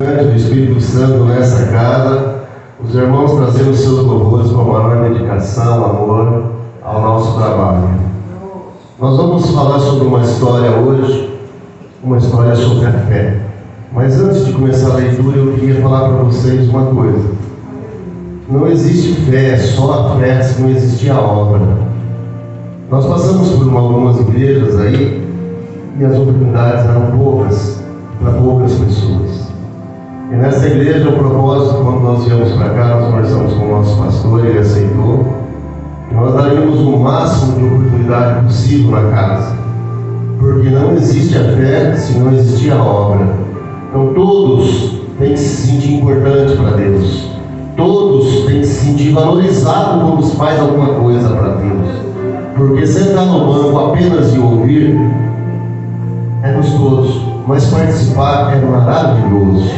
Do Espírito Santo nessa casa, os irmãos trazendo os seus louvores com a maior dedicação, amor ao nosso trabalho. Nós vamos falar sobre uma história hoje, uma história sobre a fé. Mas antes de começar a leitura, eu queria falar para vocês uma coisa. Não existe fé, só a fé, se não existir a obra. Nós passamos por algumas igrejas aí e as oportunidades eram poucas para poucas pessoas. E nessa igreja, o propósito, quando nós viemos para cá, nós conversamos com o nosso pastor, ele aceitou, que nós daríamos o máximo de oportunidade possível na casa. Porque não existe a fé se não existir a obra. Então todos têm que se sentir importantes para Deus. Todos têm que se sentir valorizados quando se faz alguma coisa para Deus. Porque sentar no banco apenas de ouvir é gostoso, mas participar é maravilhoso.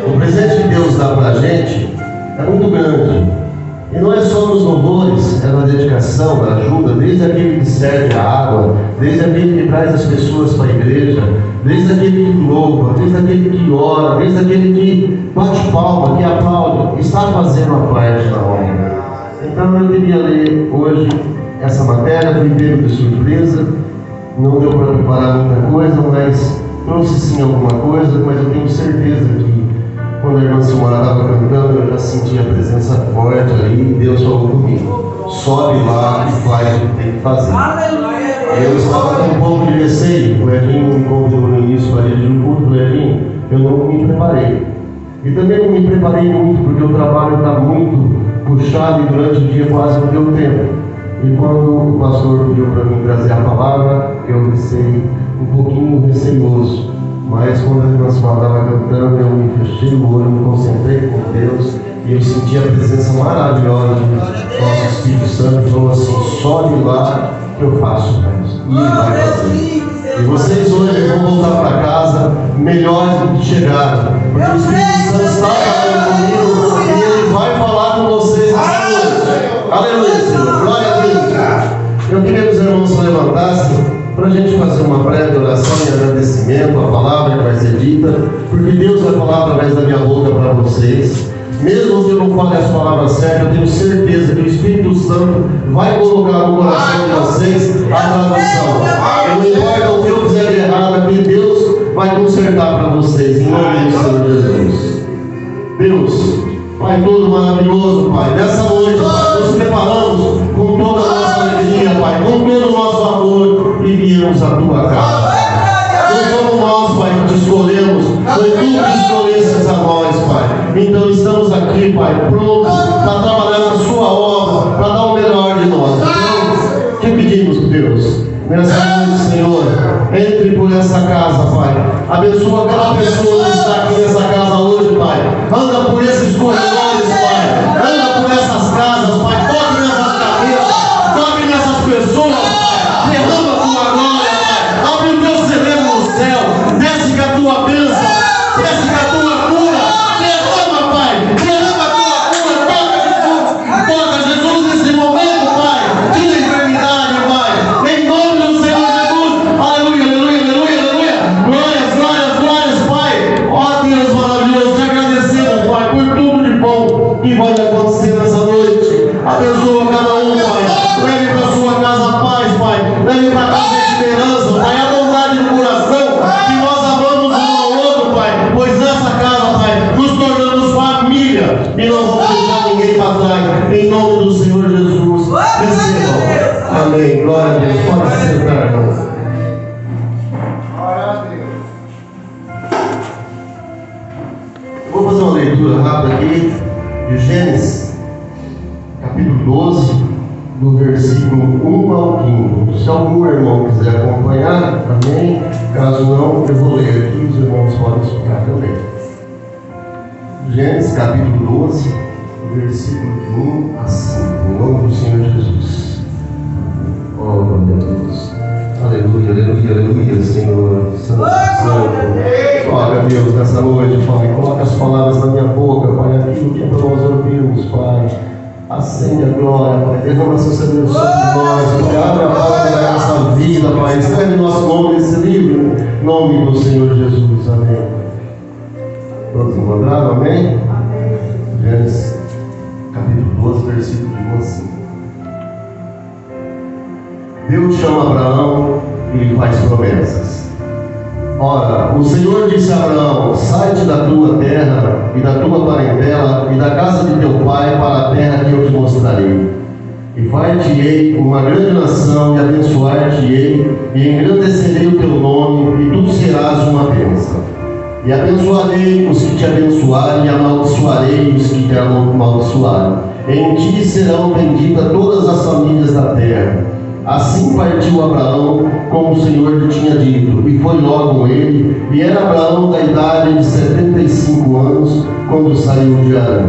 O presente que Deus dá para a gente é muito grande. E não é só nos louvores, é na dedicação, na ajuda, desde aquele que serve a água, desde aquele que traz as pessoas para a igreja, desde aquele que louva, desde aquele que ora, desde aquele que bate palma, que aplaude, está fazendo a parte da obra. Então eu queria ler hoje essa matéria, fui pego de surpresa, não deu para preparar muita coisa, mas trouxe sim alguma coisa, mas eu tenho certeza que quando a irmã Silmara estava cantando, eu já senti a presença forte ali e Deus falou comigo: sobe lá e faz o que tem que fazer. Eu estava com um pouco de receio, o Edinho me convidou no início para dirigir o culto do Edinho, eu não me preparei. E também não me preparei muito, porque o trabalho está muito puxado e durante o dia quase não deu tempo. E quando o pastor pediu para mim trazer a palavra, eu comecei um pouquinho receioso. Mas quando a irmã estava cantando, eu me fechei o olho, me concentrei com Deus e eu senti a presença maravilhosa do nosso Espírito Santo. Falou assim: sobe lá que eu faço mais. E ele vai fazer. E vocês hoje vão voltar para casa melhores do que chegaram, porque o Espírito Santo está falando comigo e ele vai falar com vocês essa noite. Aleluia, Senhor. Glória a Deus. Eu queria que os irmãos se levantassem para a gente fazer uma breve oração e agradecimento à palavra que vai ser dita, porque Deus vai falar através da minha boca para vocês. Mesmo que eu não fale as palavras certas, eu tenho certeza que o Espírito Santo vai colocar no coração de vocês a tradução. Não importa o que eu fizer de errado aqui, Deus vai consertar para vocês, em nome do Senhor Jesus. Deus, Pai todo maravilhoso, Pai, nessa noite, Pai, nos preparamos com toda a nossa alegria, Pai, com todo o nosso amor e viemos à Tua casa. Não somos nós, Pai, que te escolhemos, foi Tu que escolhesses a nós, Pai. Então estamos aqui, Pai, prontos para trabalhar na Sua obra, para dar o melhor de nós. Então, que pedimos, Deus, nessa noite, Senhor, entre por essa casa, Pai. Abençoa cada pessoa que está aqui nessa casa hoje, Pai. Anda por esses corredores, Pai. Anda por essas casas, Pai. Toque nessas cabeças, toque nessas pessoas, Pai. Derrama a Tua glória, Pai. Abre o Teu celeiro no céu. Desce com a Tua bênção. Desce com a Tua cura. Derrama, Pai. Derrama a Tua cura. Toca Jesus. Toca Jesus nesse momento, Pai. Tira a enfermidade, Pai. Em nome do Senhor Jesus. Aleluia, aleluia, aleluia, aleluia. Glórias, glórias, glórias, Pai. Ó Deus maravilhoso, te agradecemos, Pai, por tudo de bom que vai acontecer nessa noite. Abençoa cada um, Pai. Leve para sua casa paz, Pai. Leve para casa esperança, Pai. A bondade do coração que nós amamos um ao outro, Pai. Pois nessa casa, Pai, nos tornamos família e não vamos deixar ninguém para trás. Em nome do Senhor Jesus. Recebam. Amém. Glória a Deus. Pode se sentar, irmãos. Vou fazer uma leitura rápida aqui de Gênesis, capítulo 12, do versículo 1 ao 15. Se algum irmão quiser acompanhar, amém. Caso não, eu vou ler aqui, os irmãos podem explicar também. Gênesis, capítulo 12, versículo de 1 a 5. Em nome do Senhor Jesus. Oh, glória a Deus. Aleluia, aleluia, aleluia, Senhor. Santo, Santo. Glória a Deus nessa noite, Pai. Coloca as palavras na minha boca, Pai. Aquilo que é para nós ouvirmos, Pai. Acende a glória, Pai. Derrama seu sabedoria sobre nós, Pai. Abre a página da nossa vida, Pai. Escreve nosso nome nesse livro. Em nome do Senhor Jesus. Amém. Todos encontraram? Amém? Gênesis capítulo 12, versículo de 1 a 5. Deus chama Abraão e lhe faz promessas. Ora, o Senhor disse a Abraão: sai-te da tua terra e da tua parentela e da casa de teu pai para a terra que eu te mostrarei. E far-te-ei uma grande nação, e abençoar-te-ei, e engrandecerei o teu nome, e tu serás uma bênção. E abençoarei os que te abençoarem, e amaldiçoarei os que te amaldiçoarem. Em ti serão benditas todas as famílias da terra. Assim partiu Abraão, como o Senhor lhe tinha dito, e foi logo com ele, e era Abraão da idade de 75 anos, quando saiu de Arã.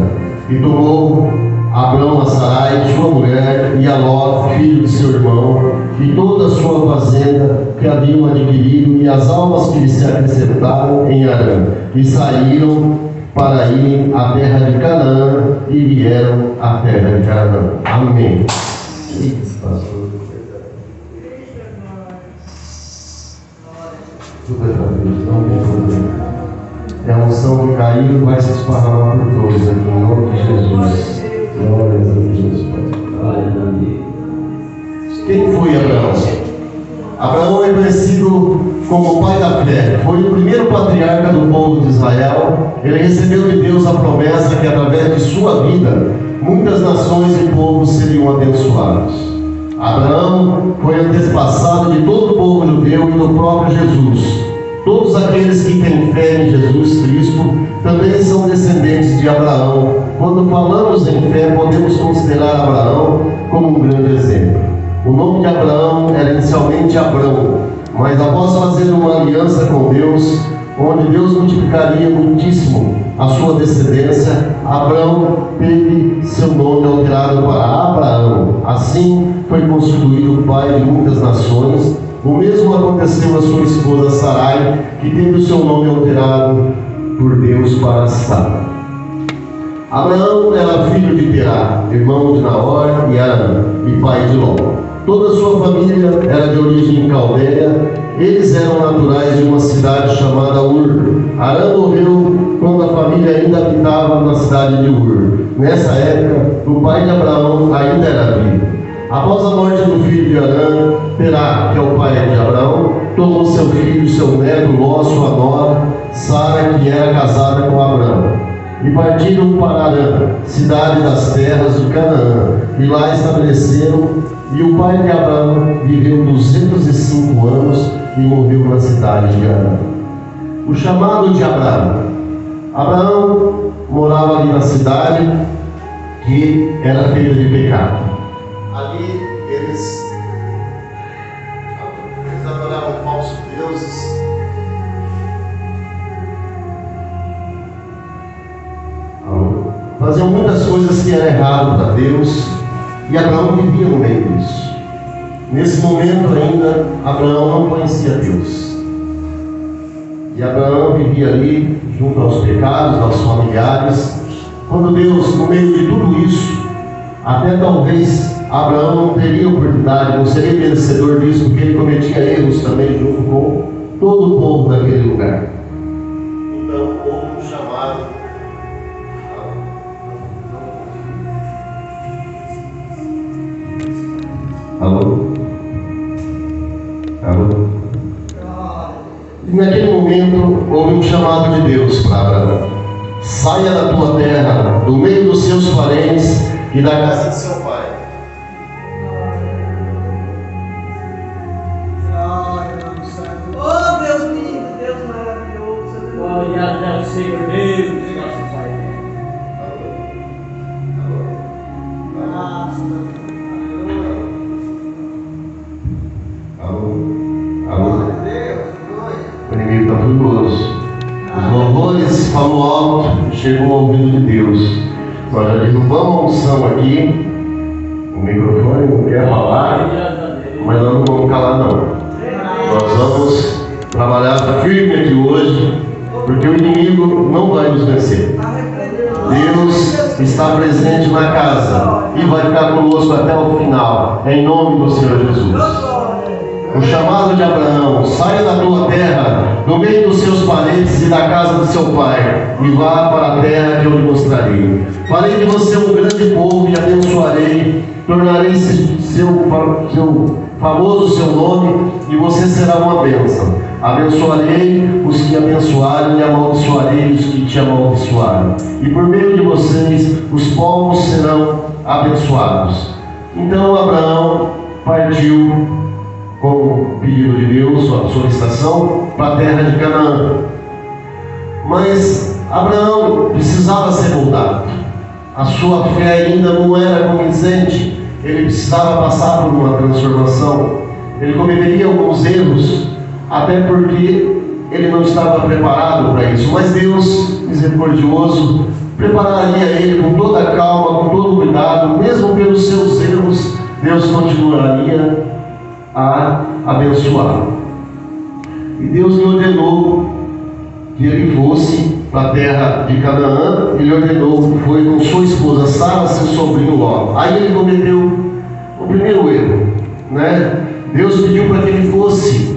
E tomou Abraão a Sarai, sua mulher, e a Ló, filho de seu irmão, e toda a sua fazenda que haviam adquirido, e as almas que lhe se acrescentaram em Arã, e saíram para irem à terra de Canaã, e vieram à terra de Canaã. Amém. É a unção que caiu, vai se esparramar por todos aqui, em nome de Jesus. Glória a Deus, Pai. Quem foi Abraão? Abraão é conhecido como o pai da fé. Foi o primeiro patriarca do povo de Israel. Ele recebeu de Deus a promessa que através de sua vida muitas nações e povos seriam abençoados. Abraão foi antepassado de todo o povo judeu e do próprio Jesus. Todos aqueles que têm fé em Jesus Cristo também são descendentes de Abraão. Quando falamos em fé, podemos considerar Abraão como um grande exemplo. O nome de Abraão era inicialmente Abrão, mas após fazer uma aliança com Deus, onde Deus multiplicaria muitíssimo a sua descendência, Abrão teve seu nome alterado para Abraão. Assim foi constituído o pai de muitas nações. O mesmo aconteceu à sua esposa Sarai, que teve o seu nome alterado por Deus para Sara. Abraão era filho de Terá, irmão de Naor e Arã, e pai de Ló. Toda a sua família era de origem caldeia. Eles eram naturais de uma cidade chamada Ur. Arã morreu quando a família ainda habitava na cidade de Ur. Nessa época, o pai de Abraão ainda era vivo. Após a morte do filho de Arã, Terá, que é o pai de Abraão, tomou seu filho, seu neto Ló, sua nora, Sara, que era casada com Abraão, e partiram para Arã, cidade das terras de Canaã, e lá estabeleceram. E o pai de Abraão viveu 205 anos e morreu na cidade de Arã. O chamado de Abraão. Abraão morava ali na cidade que era feita de pecado. Ali eles adoravam falsos deuses. Faziam muitas coisas que eram erradas para Deus. E Abraão vivia no meio disso. Nesse momento ainda, Abraão não conhecia Deus. E Abraão vivia ali, junto aos pecados, aos familiares. Quando Deus, no meio de tudo isso, até talvez Abraão não teria oportunidade, não seria merecedor disso, porque ele cometia erros também junto com todo o povo daquele lugar. Então, houve um chamado. Alô? Alô? E naquele momento houve um chamado de Deus para Abraão: saia da tua terra, do meio dos seus parentes e da casa de seu pai. Oh, Deus lindo, Deus maravilhoso. Glória ao Senhor Deus, nosso Pai. O inimigo está furioso. Os louvores falam alto, chegam ao ouvido de Deus. Nós já derrubamos a unção aqui. O microfone não quer falar, mas nós não vamos calar não. Nós vamos trabalhar firme aqui hoje, porque o inimigo não vai nos vencer. Deus está presente na casa e vai ficar conosco até o final, em nome do Senhor Jesus. o chamado de Abraão: saia da tua terra, do meio dos seus parentes e da casa do seu pai, e vá para a terra que eu lhe mostrarei. Farei de você um grande povo e abençoarei, tornarei seu famoso seu nome, e você será uma bênção. Abençoarei os que abençoarem e amaldiçoarei os que te amaldiçoarem. E por meio de vocês os povos serão abençoados. Então Abraão partiu, como pedido de Deus, sua solicitação, para a terra de Canaã. Mas Abraão precisava ser moldado. A sua fé ainda não era convincente. Ele precisava passar por uma transformação. Ele cometeria alguns erros, até porque ele não estava preparado para isso. Mas Deus, misericordioso, prepararia ele com toda a calma, com todo o cuidado. Mesmo pelos seus erros, Deus continuaria a abençoá-lo. E Deus lhe ordenou que ele fosse para a terra de Canaã. Ele ordenou que foi com sua esposa Sara, seu sobrinho Ló. Aí ele cometeu o primeiro erro, né? Deus pediu para que ele fosse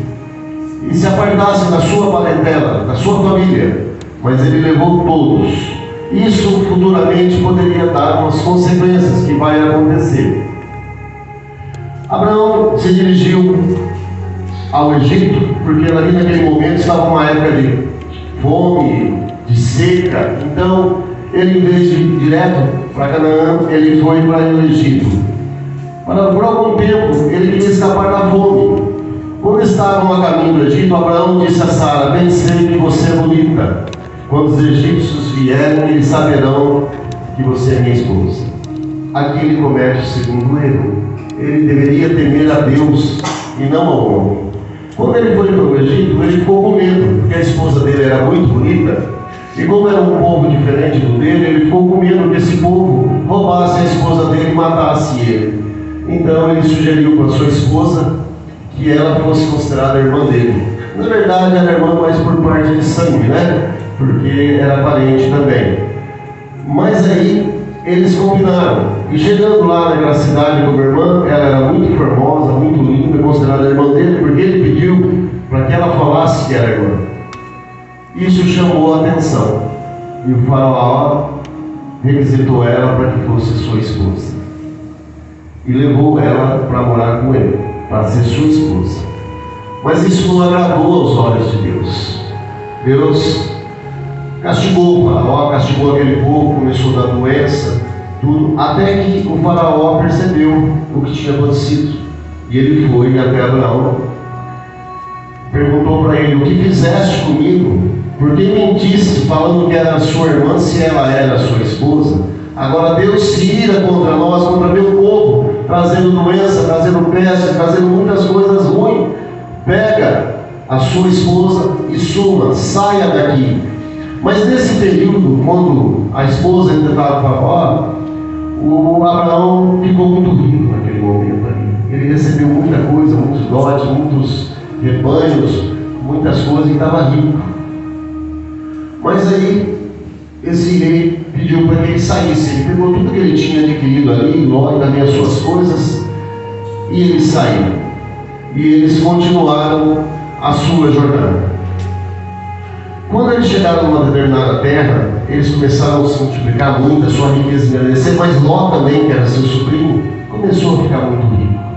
e se apartasse da sua parentela, da sua família, mas ele levou todos. Isso futuramente poderia dar umas consequências que vai acontecer. Abraão se dirigiu ao Egito, porque ali naquele momento estava uma época de fome, de seca. Então ele, em vez de ir direto para Canaã, ele foi para o Egito. Por algum tempo ele queria escapar da fome. Quando estavam a caminho do Egito, Abraão disse a Sara: bem sei que você é bonita. Quando os egípcios vierem, eles saberão que você é minha esposa. Aqui ele comete o segundo erro. Ele deveria temer a Deus e não ao homem. Quando ele foi para o Egito, ele ficou com medo, porque a esposa dele era muito bonita. E como era um povo diferente do dele, ele ficou com medo que esse povo roubasse a esposa dele e matasse ele. Então ele sugeriu para sua esposa que ela fosse considerada a irmã dele. Na verdade era irmã, mas por parte de sangue, né? Porque era parente também. Mas aí eles combinaram. E chegando lá naquela cidade como irmã, ela era muito formosa, muito linda, considerada a irmã dele, porque ele pediu para que ela falasse que era irmã. Isso chamou a atenção. E o faraó requisitou ela para que fosse sua esposa. E levou ela para morar com ele, para ser sua esposa. Mas isso não agradou aos olhos de Deus. Deus castigou o faraó, castigou aquele povo, começou a dar doença, tudo, até que o faraó percebeu o que tinha acontecido. E ele foi até Abraão, perguntou para ele: o que fizeste comigo? Por que mentiste falando que era sua irmã, se ela era sua esposa? Agora Deus se ira contra nós, contra meu povo, trazendo doença, trazendo peste, trazendo muitas coisas ruins. Pega a sua esposa e suma, saia daqui. Mas nesse período, quando a esposa ainda estava com a avó, o Abraão ficou muito rico naquele momento ali. Ele recebeu muita coisa, muitos dotes, muitos rebanhos, muitas coisas, e estava rico. Mas aí esse rei pediu para que ele saísse. Ele pegou tudo que ele tinha adquirido ali, Ló e também as suas coisas, e ele saiu. E eles continuaram a sua jornada. Quando eles chegaram numa determinada terra, eles começaram a se multiplicar muito, a sua riqueza engrandecer, mas Ló também, que era seu sobrinho, começou a ficar muito rico.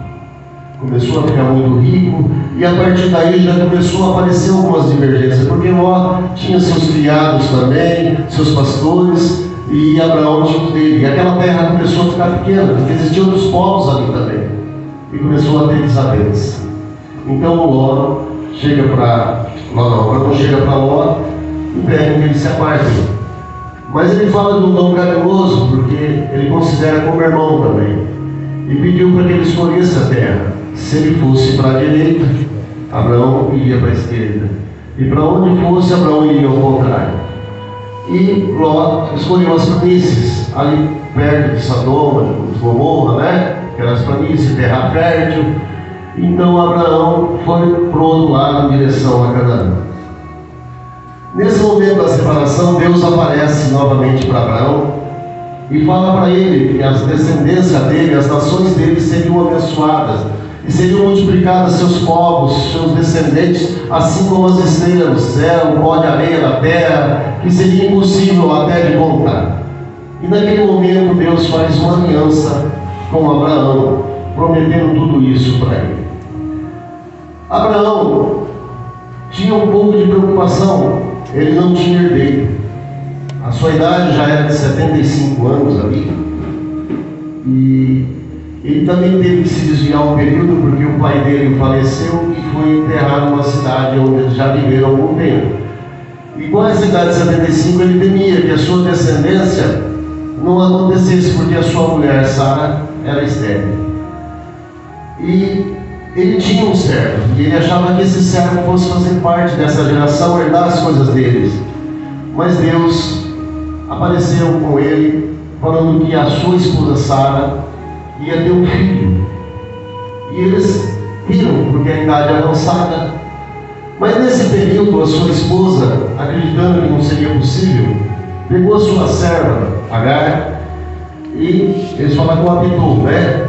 Começou a ficar muito rico, e a partir daí já começou a aparecer algumas divergências, porque Ló tinha seus criados também, seus pastores, e Abraão tinha o dele. E aquela terra começou a ficar pequena, porque existiam outros povos ali também, e começou a ter desavença. Então Ló chega para Abraão chega para Ló e pede que ele se aparte. Mas ele fala de um dom carinhoso, porque ele considera como irmão também, e pediu para que ele escolhesse a terra. Se ele fosse para a direita, Abraão iria para a esquerda, e para onde fosse, Abraão iria ao contrário. E Ló escolheu as planícies, ali perto de Sodoma, de Gomorra, né? Aquelas planícies, terra fértil. Então Abraão foi para o outro lado, em direção a Canaã. Nesse momento da separação, Deus aparece novamente para Abraão e fala para ele que as descendências dele, as nações dele seriam abençoadas, e que seriam multiplicados seus povos, seus descendentes, assim como as estrelas do céu, o pó de areia da terra, que seria impossível até de contar. E naquele momento Deus faz uma aliança com Abraão, prometendo tudo isso para ele. Abraão tinha um pouco de preocupação, ele não tinha herdeiro. A sua idade já era de 75 anos ali, e ele também teve que se desviar um período, porque o pai dele faleceu e foi enterrado numa cidade onde eles já viveram há algum tempo. E com essa idade de 75, ele temia que a sua descendência não acontecesse, porque a sua mulher, Sara, era estéril. E ele tinha um servo, e ele achava que esse servo fosse fazer parte dessa geração, herdar as coisas deles. Mas Deus apareceu com ele, falando que a sua esposa Sara ia ter um filho. E eles riram, porque a idade era avançada. Mas nesse período, a sua esposa, acreditando que não seria possível, pegou a sua serva, Agar, e eles falaram com Abitu, né?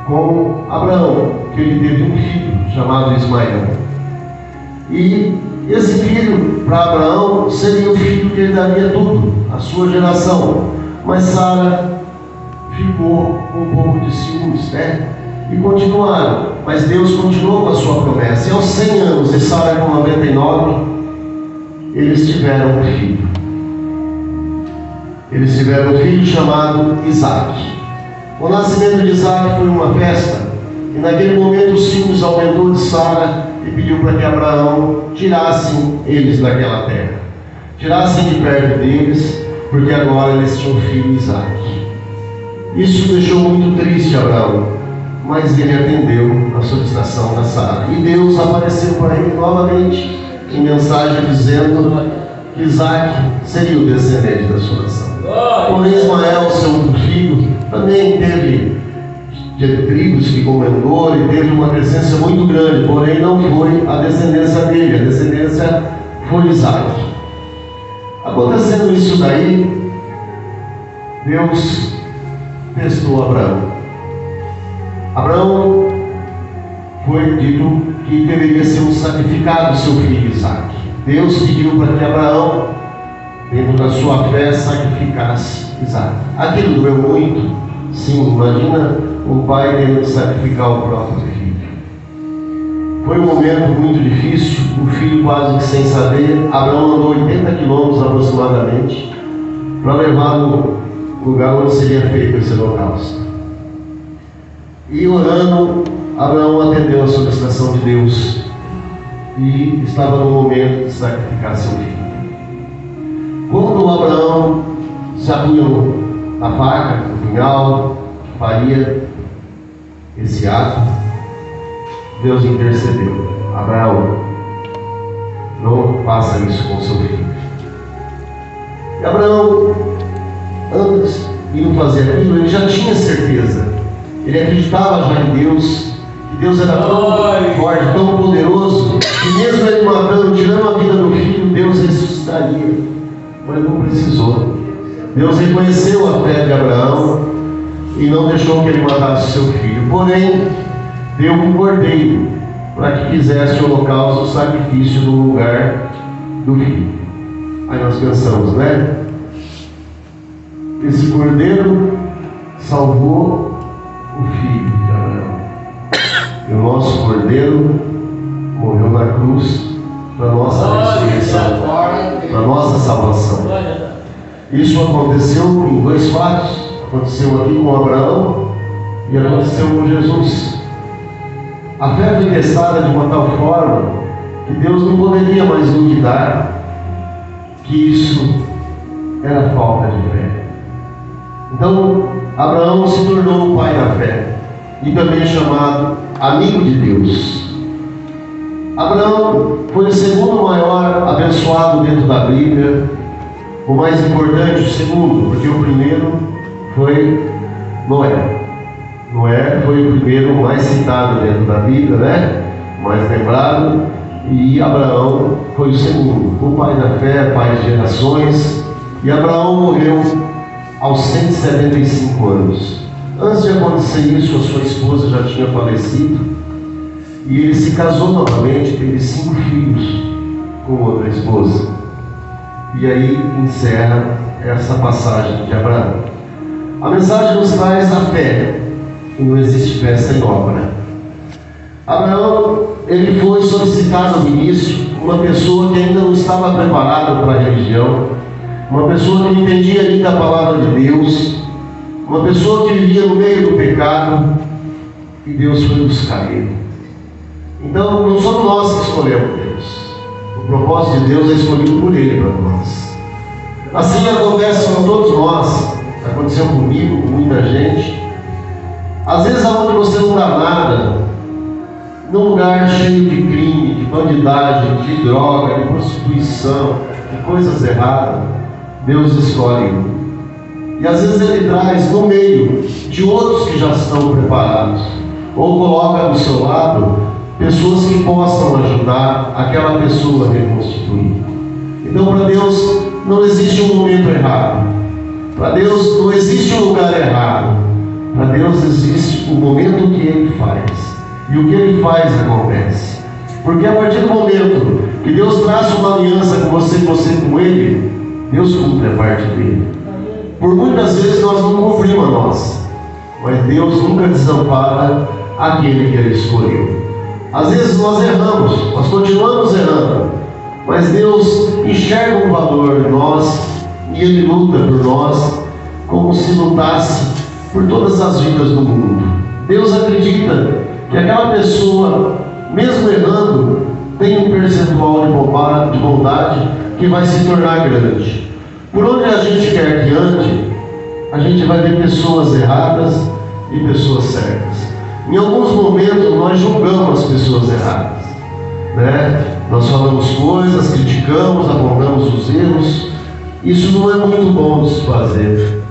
Com Abraão, que ele teve um filho chamado Ismael. E esse filho, para Abraão, seria o filho que herdaria tudo, a sua geração. Mas Sara ficou com um pouco de ciúmes, né? E continuaram, mas Deus continuou com a sua promessa. E aos 100 anos, e Sara com 99, eles tiveram um filho. Eles tiveram um filho chamado Isaac. O nascimento de Isaac foi uma festa, e naquele momento os ciúmes aumentou de Sara e pediu para que Abraão tirassem eles daquela terra, tirassem de perto deles, porque agora eles tinham um filho, Isaac. Isso deixou muito triste Abraão, mas ele atendeu a solicitação da Sara. E Deus apareceu para ele novamente em mensagem dizendo que Isaac seria o descendente da sua nação. Porém Ismael, seu outro filho, também teve tribos que comandou e teve uma descendência muito grande, porém não foi a descendência dele, a descendência foi Isaac. Acontecendo isso daí, Deus testou Abraão. Abraão foi dito que deveria ser um sacrificado seu filho Isaac. Deus pediu para que Abraão, dentro da sua fé, sacrificasse Isaac. Aquilo doeu muito. Sim, imagina o pai tendo que sacrificar o próprio filho. Foi um momento muito difícil, o filho quase que sem saber. Abraão andou 80 quilômetros aproximadamente para levar no lugar onde seria feito esse holocausto. E orando, Abraão atendeu a solicitação de Deus e estava no momento de sacrificar seu filho. Quando Abraão se apunhou a faca, o punhal, faria esse ato, Deus intercedeu. Abraão, não faça isso com seu filho. E Abraão, antes de não fazer aquilo, ele já tinha certeza. Ele acreditava já em Deus, que Deus era tão forte, tão poderoso, que mesmo ele matando, tirando a vida do filho, Deus ressuscitaria. Mas não precisou. Deus reconheceu a fé de Abraão e não deixou que ele matasse seu filho. Porém, deu um cordeiro para que fizesse o holocausto, o sacrifício no lugar do filho. Aí nós pensamos, né? Esse cordeiro salvou o filho de Abraão. E o nosso cordeiro morreu na cruz para nossa ressurreição, para nossa salvação. Isso aconteceu em dois fatos. Aconteceu aqui com Abraão e aconteceu com Jesus. A fé foi testada de uma tal forma que Deus não poderia mais duvidar que isso era falta de fé. Então, Abraão se tornou o pai da fé e também chamado amigo de Deus. Abraão foi o segundo maior abençoado dentro da Bíblia, o mais importante, o segundo, porque o primeiro foi Noé. Noé foi o primeiro mais citado dentro da Bíblia, né? Mais lembrado. E Abraão foi o segundo, o pai da fé, pai de gerações. E Abraão morreu aos 175 anos. Antes de acontecer isso, a sua esposa já tinha falecido. E ele se casou novamente, teve 5 filhos com outra esposa. E aí encerra essa passagem de Abraão. A mensagem nos traz a fé, que não existe fé sem obra. Abraão, ele foi solicitado no início, uma pessoa que ainda não estava preparada para a religião, uma pessoa que não entendia ainda a palavra de Deus, uma pessoa que vivia no meio do pecado, e Deus foi buscar ele. Então, não somos nós que escolhemos Deus. O propósito de Deus é escolhido por Ele para nós. Assim acontece com todos nós. Aconteceu comigo, com muita gente. Às vezes, aonde você não dá nada, num lugar cheio de crime, de bandidagem, de droga, de prostituição, de coisas erradas, Deus escolhe. E às vezes Ele traz no meio de outros que já estão preparados, ou coloca do seu lado pessoas que possam ajudar aquela pessoa a reconstituir. Então, para Deus não existe um momento errado. Para Deus não existe um lugar errado. Para Deus existe o momento que Ele faz. E o que Ele faz acontece. Porque a partir do momento que Deus traça uma aliança com você e você com Ele, Deus cumpre a parte dele. Por muitas vezes nós não cumprimos a nossa, mas Deus nunca desampara aquele que Ele escolheu. Às vezes nós erramos, nós continuamos errando, mas Deus enxerga um valor em nós e Ele luta por nós como se lutasse por todas as vidas do mundo. Deus acredita que aquela pessoa, mesmo errando, tem um percentual de bondade que vai se tornar grande. Por onde a gente quer que ande, a gente vai ver pessoas erradas e pessoas certas. Em alguns momentos nós julgamos as pessoas erradas, né? Nós falamos coisas, criticamos, apontamos os erros. Isso não é muito bom de se fazer,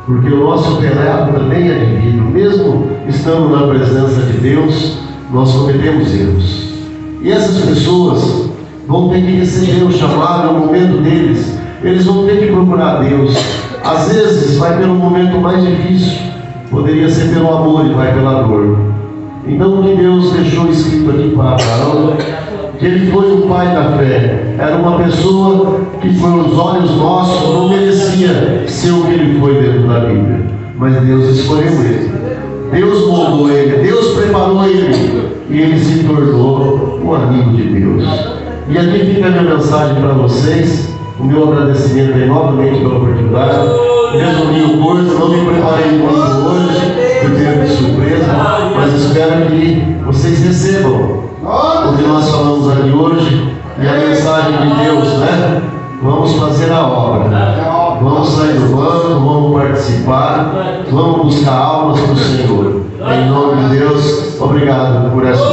porque o nosso pecado também é vivido. Mesmo estando na presença de Deus, nós cometemos erros. E essas pessoas vão ter que receber o chamado no momento deles. Eles vão ter que procurar Deus. Às vezes vai pelo momento mais difícil, poderia ser pelo amor e vai pela dor. Então o que Deus deixou escrito aqui para Abraão, que ele foi o pai da fé, era uma pessoa que pelos olhos nossos não merecia ser o que ele foi dentro da Bíblia, mas Deus escolheu ele, Deus moldou ele, Deus preparou ele, e ele se tornou um amigo de Deus. E aqui fica a minha mensagem para vocês, o meu agradecimento aí novamente pela oportunidade. Resumi o curso, não me preparei muito hoje, eu tenho de surpresa, mas espero que vocês recebam o que nós falamos aqui hoje e a mensagem de Deus, né? Vamos fazer a obra, vamos sair do banco, vamos participar, vamos buscar almas para o Senhor. Em nome de Deus, obrigado por essa